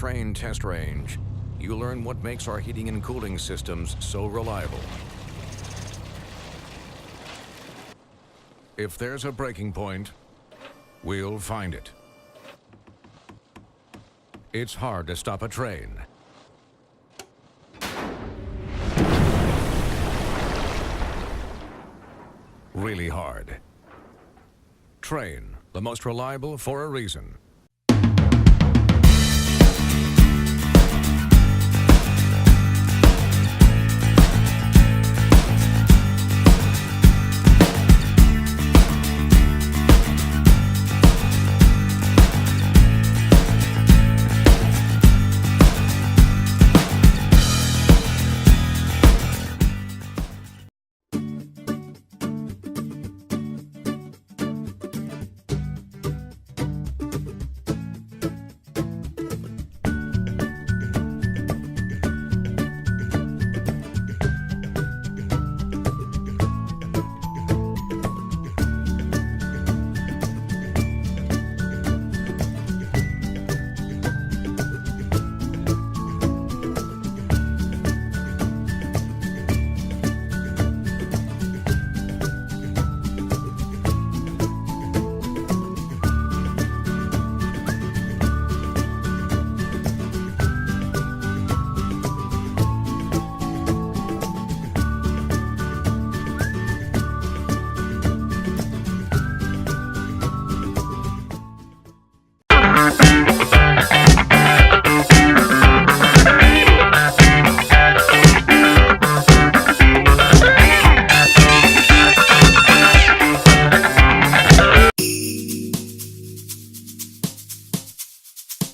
Oregon-Trane test range, you learn what makes our heating and cooling systems so reliable. If there's a breaking point, we'll find it. It's hard to stop a train. Really hard. Trane, the most reliable for a reason.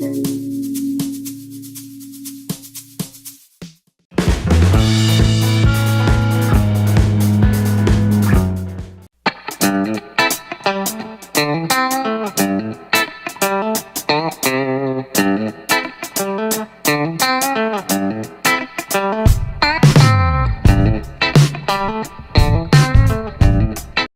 Thank you.